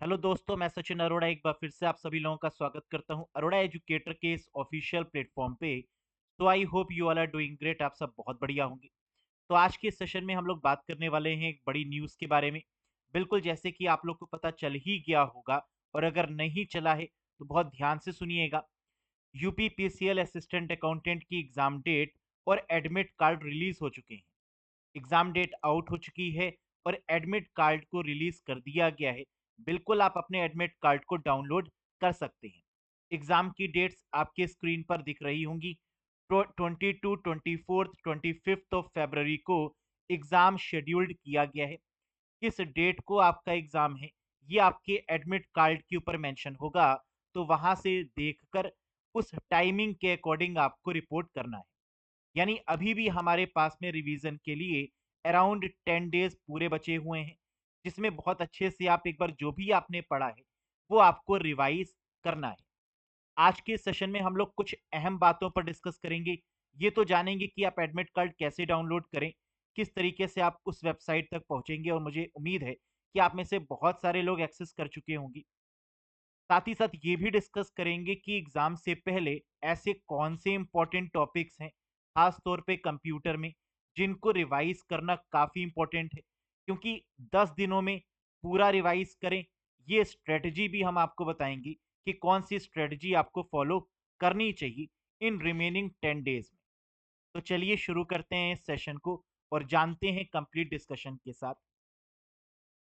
Hello दोस्तों, मैं सचिन अरोड़ा एक बार फिर से आप सभी लोगों का स्वागत करता हूं अरोड़ा एजुकेटर के इस ऑफिशियल प्लेटफॉर्म पे। तो I hope you all are doing great. आप सब बहुत बढ़िया होंगे। तो आज के सेशन में हम लोग बात करने वाले हैं एक बड़ी न्यूज़ के बारे में। बिल्कुल जैसे कि आप लोग को पता चल ही गया होगा, और अगर नहीं चला है तो बहुत ध्यान से सुनिएगा। यूपी पीसीएल असिस्टेंट अकाउंटेंट की एग्जाम डेट और एडमिट कार्ड रिलीज हो चुके हैं। एग्जाम डेट आउट हो चुकी है और एडमिट कार्ड को रिलीज कर दिया गया है। बिल्कुल आप अपने एडमिट कार्ड को डाउनलोड कर सकते हैं। एग्जाम की डेट्स आपके स्क्रीन पर दिख रही होंगी। 22, 24, 25 ऑफ फरवरी को एग्जाम शेड्यूल्ड किया गया है। किस डेट को आपका एग्जाम है ये आपके एडमिट कार्ड के ऊपर मेंशन होगा। तो वहां से देखकर उस टाइमिंग के अकॉर्डिंग आपको रिपोर्ट करना है। यानी अभी भी हमारे पास में रिवीजन के लिए अराउंड 10 डेज पूरे बचे हुए हैं, जिसमें बहुत अच्छे से आप एक बार जो भी आपने पढ़ा है वो आपको रिवाइज करना है। आज के सेशन में हम लोग कुछ अहम बातों पर डिस्कस करेंगे। ये तो जानेंगे कि आप एडमिट कार्ड कैसे डाउनलोड करें, किस तरीके से आप उस वेबसाइट तक पहुंचेंगे, और मुझे उम्मीद है कि आप में से बहुत सारे लोग एक्सेस कर चुके होंगे। साथ ही साथ ये भी डिस्कस करेंगे कि एग्जाम से पहले ऐसे कौन से इंपॉर्टेंट टॉपिक्स हैं, खास तौर पे कंप्यूटर में, जिनको रिवाइज करना काफ़ी इंपॉर्टेंट है। क्योंकि 10 दिनों में पूरा रिवाइज करें, ये स्ट्रेटजी भी हम आपको बताएंगे कि कौन सी स्ट्रेटजी आपको फॉलो करनी चाहिए इन रिमेनिंग 10 डेज में। तो चलिए शुरू करते हैं इस सेशन को और जानते हैं कंप्लीट डिस्कशन के साथ।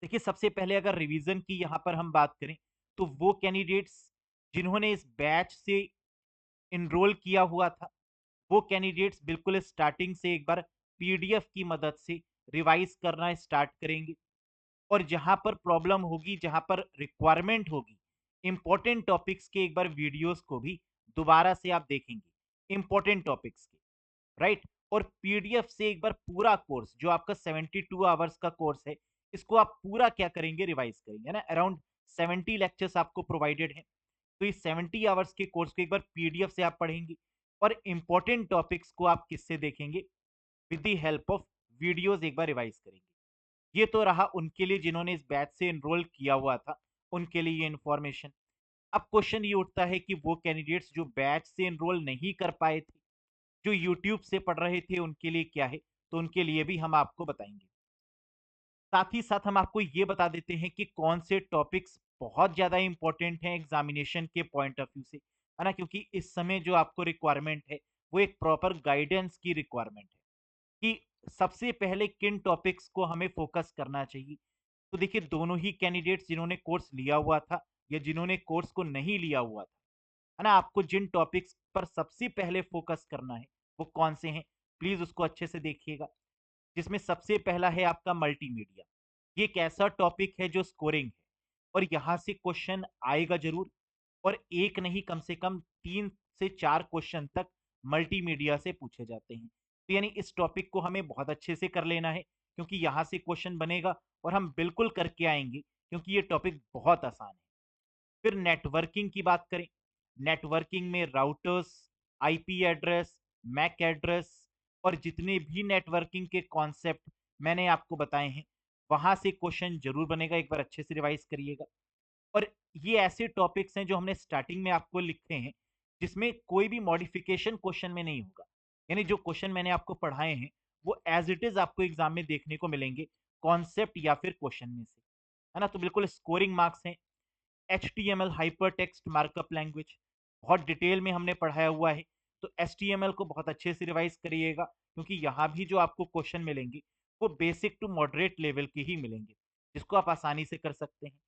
देखिए, सबसे पहले अगर रिवीजन की यहाँ पर हम बात करें, तो वो कैंडिडेट्स जिन्होंने इस बैच से इनरोल किया हुआ था, वो कैंडिडेट्स बिल्कुल स्टार्टिंग से एक बार पीडीएफ की मदद से रिवाइज करना स्टार्ट करेंगे। और जहां पर प्रॉब्लम होगी, जहां पर रिक्वायरमेंट होगी, इंपॉर्टेंट टॉपिक्स के एक बार वीडियोस को भी दोबारा से आप देखेंगे, इंपॉर्टेंट टॉपिक्स के, राइट। और पीडीएफ से एक बार पूरा कोर्स जो आपका 72 आवर्स का कोर्स है, इसको आप पूरा क्या करेंगे, रिवाइज करेंगे ना। अराउंड 70 लेक्चर्स आपको प्रोवाइडेड है। तो इस 70 आवर्स के कोर्स को एक बार पीडीएफ से आप पढ़ेंगे, और इंपॉर्टेंट टॉपिक्स को आप किससे देखेंगे, with the help of videos एक बार रिवाइज करेंगे। ये तो रहा उनके लिए जिन्होंने इस बैच से एनरोल किया हुआ था, उनके लिए ये इन्फॉर्मेशन। अब क्वेश्चन ये उठता है कि वो कैंडिडेट्स जो बैच से एनरोल नहीं कर पाए थे, जो यूट्यूब से पढ़ रहे थे, उनके लिए क्या है। तो उनके लिए भी हम आपको बताएंगे। साथ ही साथ हम आपको ये बता देते हैं कि कौन से टॉपिक्स बहुत ज़्यादा इंपॉर्टेंट हैं एग्जामिनेशन के पॉइंट ऑफ व्यू से, है ना। क्योंकि इस समय जो आपको रिक्वायरमेंट है वो एक प्रॉपर गाइडेंस की रिक्वायरमेंट है कि सबसे पहले किन टॉपिक्स को हमें फोकस करना चाहिए। तो देखिए, दोनों ही कैंडिडेट्स जिन्होंने कोर्स लिया हुआ था या जिन्होंने कोर्स को नहीं लिया हुआ था, है ना, आपको जिन टॉपिक्स पर सबसे पहले फोकस करना है वो कौन से हैं, प्लीज उसको अच्छे से देखिएगा। जिसमें सबसे पहला है आपका मल्टीमीडिया। ये एक ऐसा टॉपिक है जो स्कोरिंग है, और यहाँ से क्वेश्चन आएगा जरूर। और एक नहीं, कम से कम 3 से 4 क्वेश्चन तक मल्टीमीडिया से पूछे जाते हैं। तो यानी इस टॉपिक को हमें बहुत अच्छे से कर लेना है, क्योंकि यहाँ से क्वेश्चन बनेगा और हम बिल्कुल करके आएंगे, क्योंकि ये टॉपिक बहुत आसान है। फिर नेटवर्किंग की बात करें। नेटवर्किंग में routers, IP address, MAC address, और जितने भी नेटवर्किंग के कॉन्सेप्ट मैंने आपको बताए हैं, वहां से क्वेश्चन जरूर बनेगा। एक बार अच्छे से रिवाइज करिएगा। और ये ऐसे टॉपिक्स हैं जो हमने स्टार्टिंग में आपको लिखे हैं, जिसमें कोई भी मॉडिफिकेशन क्वेश्चन में नहीं होगा। यानी जो क्वेश्चन मैंने आपको पढ़ाए हैं वो एज इट इज आपको एग्जाम में देखने को मिलेंगे, कॉन्सेप्ट या फिर क्वेश्चन में से, है ना। तो बिल्कुल स्कोरिंग मार्क्स हैं। HTML hyper text markup language बहुत डिटेल में हमने पढ़ाया हुआ है। तो HTML को बहुत अच्छे से रिवाइज करिएगा, क्योंकि यहाँ भी जो आपको क्वेश्चन मिलेंगे वो बेसिक टू मॉडरेट लेवल के ही मिलेंगे, जिसको आप आसानी से कर सकते हैं।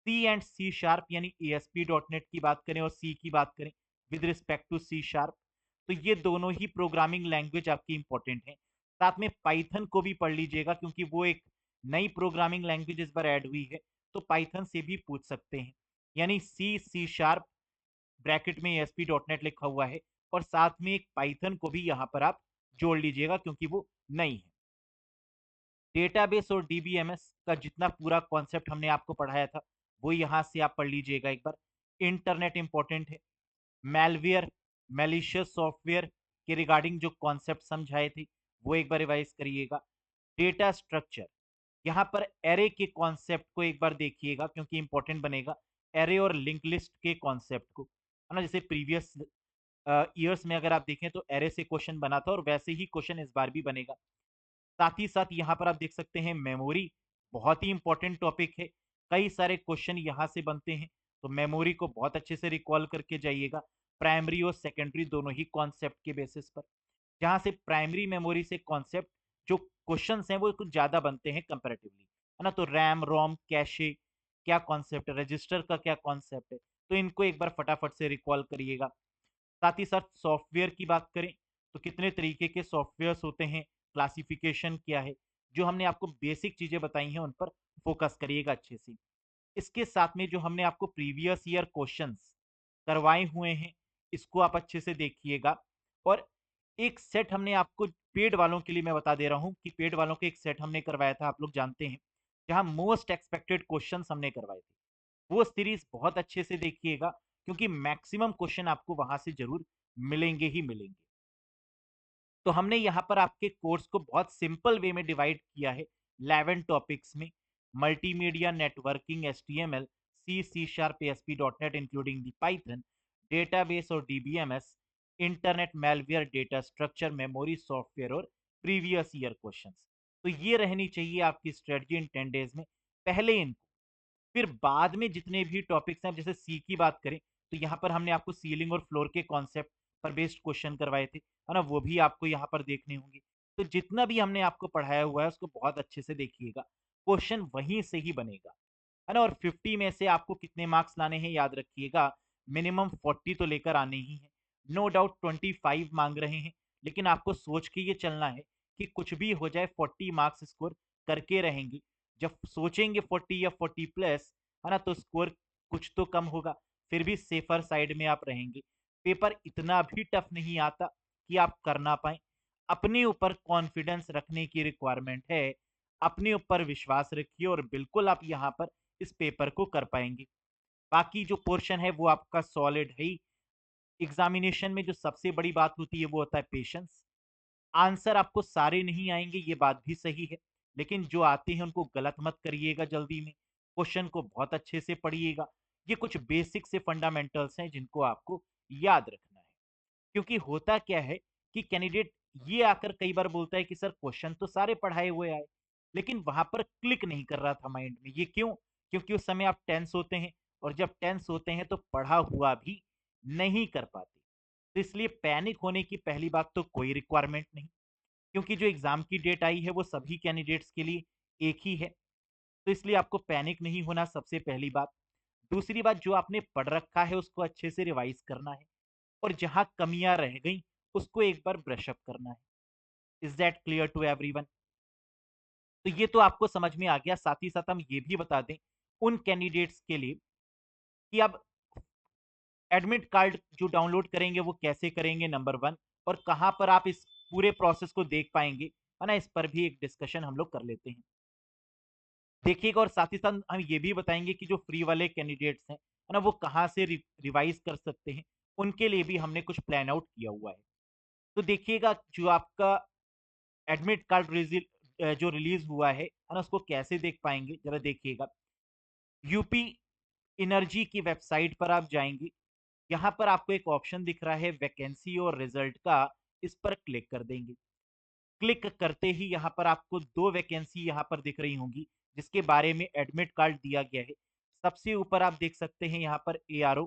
C एंड C# यानी ASP.NET की बात करें और सी की बात करें विद रिस्पेक्ट टू C#, तो ये दोनों ही प्रोग्रामिंग लैंग्वेज आपकी इंपॉर्टेंट हैं। साथ में पाइथन को भी पढ़ लीजिएगा, क्योंकि वो एक नई प्रोग्रामिंग लैंग्वेज इस बार ऐड हुई है। तो पाइथन से भी पूछ सकते हैं। यानी C#, ब्रैकेट में ASP.NET लिखा हुआ है, और साथ में एक पाइथन को भी यहाँ पर आप जोड़ लीजिएगा, क्योंकि वो नई है। डेटाबेस और डीबीएमएस का जितना पूरा कॉन्सेप्ट हमने आपको पढ़ाया था वो यहाँ से आप पढ़ लीजिएगा एक बार। इंटरनेट इंपॉर्टेंट है। मेलवेयर, मेलिशियस सॉफ्टवेयर के रिगार्डिंग जो कॉन्सेप्ट समझाए थे वो एक बार रिवाइज करिएगा। डेटा स्ट्रक्चर, यहाँ पर एरे के कॉन्सेप्ट को एक बार देखिएगा क्योंकि इंपॉर्टेंट बनेगा, एरे और लिंक लिस्ट के कॉन्सेप्ट को, है ना। जैसे प्रीवियस ईयर्स में अगर आप देखें तो एरे से क्वेश्चन बना था और वैसे ही क्वेश्चन इस बार भी बनेगा। साथ ही साथ यहाँ पर आप देख सकते हैं मेमोरी, बहुत ही इंपॉर्टेंट टॉपिक है, कई सारे क्वेश्चन यहाँ से बनते हैं, तो मेमोरी को बहुत अच्छे से रिकॉल करके जाइएगा, प्राइमरी और सेकेंडरी दोनों ही कॉन्सेप्ट के बेसिस पर। जहाँ से प्राइमरी मेमोरी से कॉन्सेप्ट जो क्वेश्चंस हैं वो कुछ ज़्यादा बनते हैं कंपेरेटिवली, है ना। तो रैम रोम कैशे क्या कॉन्सेप्ट है, रजिस्टर का क्या कॉन्सेप्ट है, तो इनको एक बार फटाफट से रिकॉल करिएगा। साथ ही साथ सॉफ्टवेयर की बात करें तो कितने तरीके के सॉफ्टवेयर्स होते हैं, क्लासिफिकेशन क्या है, जो हमने आपको बेसिक चीज़ें बताई हैं उन पर फोकस करिएगा अच्छे से। इसके साथ में जो हमने आपको प्रीवियस ईयर क्वेश्चंस करवाए हुए हैं, इसको आप अच्छे से देखिएगा। और एक सेट हमने आपको पेड वालों के लिए मैं बता दे रहा हूँ कि पेड वालों के एक सेट हमने करवाया था, आप लोग जानते हैं, जहाँ मोस्ट एक्सपेक्टेड क्वेश्चंस हमने करवाए थे। वो सीरीज बहुत अच्छे से देखिएगा क्योंकि मैक्सिमम क्वेश्चन आपको वहां से जरूर मिलेंगे ही मिलेंगे। तो हमने यहाँ पर आपके कोर्स को बहुत सिंपल वे में डिवाइड किया है 11 टॉपिक्स में, multimedia, networking, HTML, C sharp, ASP.NET including the Python, database और DBMS, internet, malware, data structure, memory, software और प्रीवियस ईयर क्वेश्चंस। तो ये रहनी चाहिए आपकी स्ट्रेटजी इन 10 डेज में, पहले इनको, फिर बाद में जितने भी टॉपिक्स हैं, जैसे सी की बात करें तो यहाँ पर हमने आपको सीलिंग और फ्लोर के कॉन्सेप्ट पर बेस्ड क्वेश्चन करवाए थे, है ना, वो भी आपको यहाँ पर देखने होंगे। तो जितना भी हमने आपको पढ़ाया हुआ है उसको बहुत अच्छे से देखिएगा, क्वेश्चन वहीं से ही बनेगा, है ना। और 50 में से आपको कितने मार्क्स लाने हैं याद रखिएगा, मिनिमम 40 तो लेकर आने ही है। नो डाउट 25 मांग रहे हैं, लेकिन आपको सोच के ये चलना है कि कुछ भी हो जाए 40 मार्क्स स्कोर करके रहेंगे। जब सोचेंगे 40 या 40 प्लस, है ना, तो स्कोर कुछ तो कम होगा, फिर भी सेफर साइड में आप रहेंगे। पेपर इतना भी टफ नहीं आता कि आप कर ना पाए, अपने ऊपर कॉन्फिडेंस रखने की रिक्वायरमेंट है, अपने ऊपर विश्वास रखिए और बिल्कुल आप यहाँ पर इस पेपर को कर पाएंगे। बाकी जो पोर्शन है वो आपका सॉलिड है ही। एग्जामिनेशन में जो सबसे बड़ी बात होती है वो होता है पेशेंस। आंसर आपको सारे नहीं आएंगे, ये बात भी सही है, लेकिन जो आते हैं उनको गलत मत करिएगा जल्दी में, क्वेश्चन को बहुत अच्छे से पढ़िएगा। ये कुछ बेसिक से फंडामेंटल्स हैं जिनको आपको याद रखना है। क्योंकि होता क्या है कि कैंडिडेट ये आकर कई बार बोलता है कि सर क्वेश्चन तो सारे पढ़ाए हुए आए, लेकिन वहां पर क्लिक नहीं कर रहा था माइंड में। ये क्यों? क्योंकि उस समय आप टेंस होते हैं, और जब टेंस होते हैं तो पढ़ा हुआ भी नहीं कर पाते। तो इसलिए पैनिक होने की पहली बात तो कोई रिक्वायरमेंट नहीं, क्योंकि जो एग्जाम की डेट आई है वो सभी कैंडिडेट्स के लिए एक ही है। तो इसलिए आपको पैनिक नहीं होना, सबसे पहली बात। दूसरी बात, जो आपने पढ़ रखा है उसको अच्छे से रिवाइज करना है, और जहां कमियां रह गई उसको एक बार ब्रश अप करना है। Is that clear to everyone? तो ये तो आपको समझ में आ गया। साथ ही साथ हम ये भी बता दें उन कैंडिडेट्स के लिए कि अब एडमिट कार्ड जो डाउनलोड करेंगे वो कैसे करेंगे, नंबर वन, और कहां पर आप इस पूरे प्रोसेस को देख पाएंगे, है ना, इस पर भी एक डिस्कशन हम लोग कर लेते हैं। देखिएगा, और साथ ही साथ हम ये भी बताएंगे कि जो फ्री वाले कैंडिडेट्स हैं, है ना, वो कहाँ से रिवाइज कर सकते हैं, उनके लिए भी हमने कुछ प्लान आउट किया हुआ है। तो देखिएगा, जो आपका एडमिट कार्ड जो रिलीज हुआ है ना, उसको कैसे देख पाएंगे जरा देखिएगा। यूपी एनर्जी की वेबसाइट पर आप जाएंगे, यहाँ पर आपको एक ऑप्शन दिख रहा है वैकेंसी और रिजल्ट का, इस पर क्लिक कर देंगे। क्लिक करते ही यहाँ पर आपको दो वैकेंसी यहाँ पर दिख रही होंगी जिसके बारे में एडमिट कार्ड दिया गया है। सबसे ऊपर आप देख सकते हैं यहाँ पर ARO,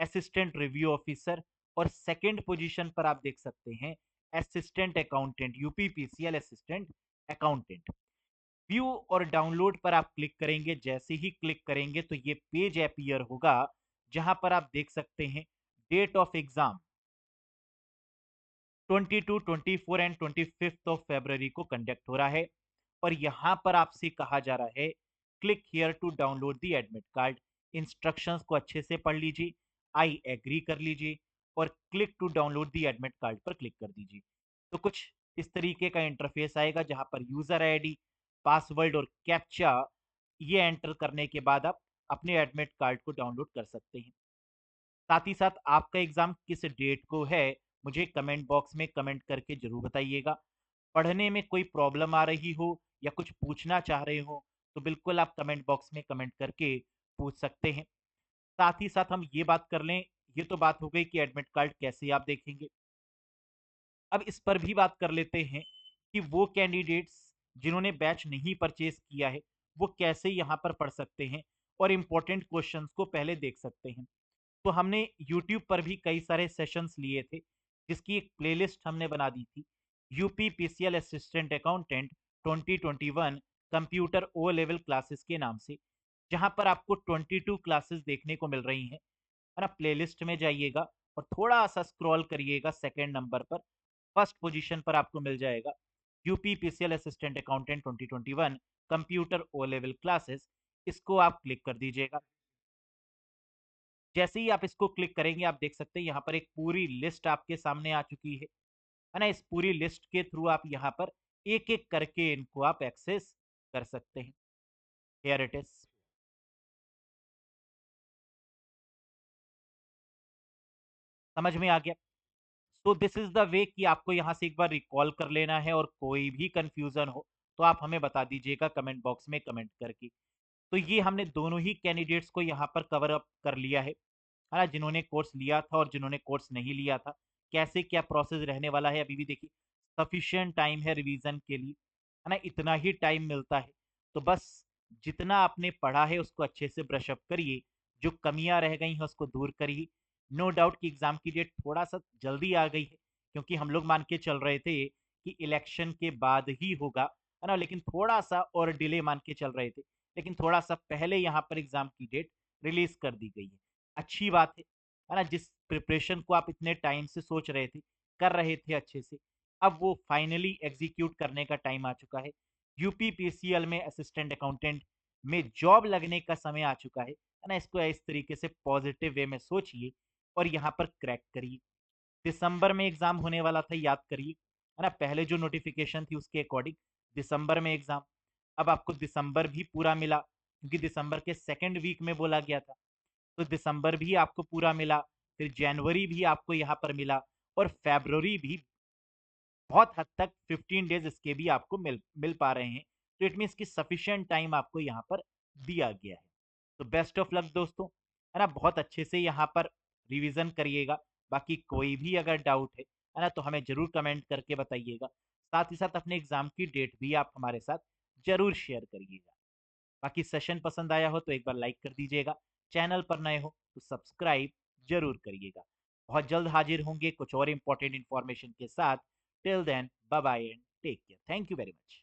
असिस्टेंट रिव्यू ऑफिसर, और सेकंड पोजीशन पर आप देख सकते हैं assistant accountant, UPPCL assistant accountant. View और डाउनलोड पर आप क्लिक करेंगे, जैसे ही क्लिक करेंगे तो ये पेज अपीयर होगा जहां पर आप देख सकते हैं date of exam 22, 24 and 25 of February को कंडक्ट हो रहा है। और यहाँ पर आपसे कहा जा रहा है click here to download the admit card. Instructions को अच्छे से पढ़ लीजिए, आई एग्री कर लीजिए, और click to download the admit card पर क्लिक कर दीजिए। तो कुछ इस तरीके का इंटरफेस आएगा जहां पर यूजर आईडी, पासवर्ड और कैप्चा ये एंटर करने के बाद आप अपने एडमिट कार्ड को डाउनलोड कर सकते हैं। साथ ही साथ आपका एग्जाम किस डेट को है मुझे कमेंट बॉक्स में कमेंट करके जरूर बताइएगा। पढ़ने में कोई प्रॉब्लम आ रही हो या कुछ पूछना चाह रहे हो तो बिल्कुल आप कमेंट बॉक्स में कमेंट करके पूछ सकते हैं। साथ ही साथ हम ये बात कर लें, ये तो बात हो गई कि एडमिट कार्ड कैसे आप देखेंगे। अब इस पर भी बात कर लेते हैं कि वो कैंडिडेट्स जिन्होंने बैच नहीं परचेज किया है वो कैसे यहाँ पर पढ़ सकते हैं और इम्पोर्टेंट क्वेश्चंस को पहले देख सकते हैं। तो हमने यूट्यूब पर भी कई सारे सेशंस लिए थे जिसकी एक प्लेलिस्ट हमने बना दी थी, UP PCL assistant accountant 2021 computer O level classes के नाम से, जहां पर आपको 22 क्लासेस देखने को मिल रही हैं, है ना। प्लेलिस्ट में जाइएगा और थोड़ा सा स्क्रॉल करिएगा, सेकेंड नंबर पर फर्स्ट पोजीशन पर आपको मिल जाएगा UP PCL assistant accountant 2021 computer O level classes. इसको आप क्लिक कर दीजिएगा। जैसे ही आप इसको क्लिक करेंगे आप देख सकते हैं यहाँ पर एक पूरी लिस्ट आपके सामने आ चुकी है ना। इस पूरी लिस्ट के थ्रू आप यहाँ पर एक एक करके इनको आप एक्सेस कर सकते हैं। Here it is. समझ में आ गया। So this is the way कि आपको यहाँ से एक बार रिकॉल कर लेना है, और कोई भी कंफ्यूजन हो तो आप हमें बता दीजिएगा कमेंट बॉक्स में कमेंट करके। तो ये हमने दोनों ही कैंडिडेट्स को यहाँ पर कवर अप कर लिया है ना, जिन्होंने कोर्स लिया था और जिन्होंने कोर्स नहीं लिया था। कैसे क्या प्रोसेस रहने वाला है अभी भी देखिए, सफिशिएंट टाइम है रिवीजन के लिए, है ना, इतना ही टाइम मिलता है। तो बस जितना आपने पढ़ा है उसको अच्छे से ब्रश अप करिए, जो कमियां रह गई हैं उसको दूर करिए। नो डाउट कि एग्जाम की डेट थोड़ा सा जल्दी आ गई है, क्योंकि हम लोग मान के चल रहे थे कि इलेक्शन के बाद ही होगा, है ना, लेकिन थोड़ा सा और डिले मान के चल रहे थे, लेकिन थोड़ा सा पहले यहाँ पर एग्जाम की डेट रिलीज कर दी गई है। अच्छी बात है ना। जिस प्रिपरेशन को आप इतने टाइम से सोच रहे थे, कर रहे थे अच्छे से, अब वो फाइनली एग्जीक्यूट करने का टाइम आ चुका है। यूपीपीसीएल में असिस्टेंट अकाउंटेंट में जॉब लगने का समय आ चुका है ना। इसको इस तरीके से पॉजिटिव वे में सोचिए और यहाँ पर क्रैक करिए। दिसंबर में एग्जाम होने वाला था, याद करिए, है ना, पहले जो नोटिफिकेशन थी उसके अकॉर्डिंग दिसंबर में एग्जाम। अब आपको दिसंबर भी पूरा मिला, क्योंकि दिसंबर के सेकेंड वीक में बोला गया था। तो दिसंबर भी आपको पूरा मिला, फिर जनवरी भी आपको यहाँ पर मिला, और फरवरी भी बहुत हद तक 15 डेज इसके भी आपको मिल मिल पा रहे हैं। तो इट मीन्स कि सफिशिएंट टाइम आपको यहाँ पर दिया गया है। तो बेस्ट ऑफ लक दोस्तों, है ना। बहुत अच्छे से यहाँ पर रिवीजन करिएगा। बाकी कोई भी अगर डाउट है ना, तो हमें जरूर कमेंट करके बताइएगा। साथ ही साथ अपने एग्जाम की डेट भी आप हमारे साथ जरूर शेयर करिएगा। बाकी सेशन पसंद आया हो तो एक बार लाइक कर दीजिएगा, चैनल पर नए हो तो सब्सक्राइब जरूर करिएगा। बहुत जल्द हाजिर होंगे कुछ और इंपॉर्टेंट इन्फॉर्मेशन के साथ। Till then bye bye and take care. Thank you very much.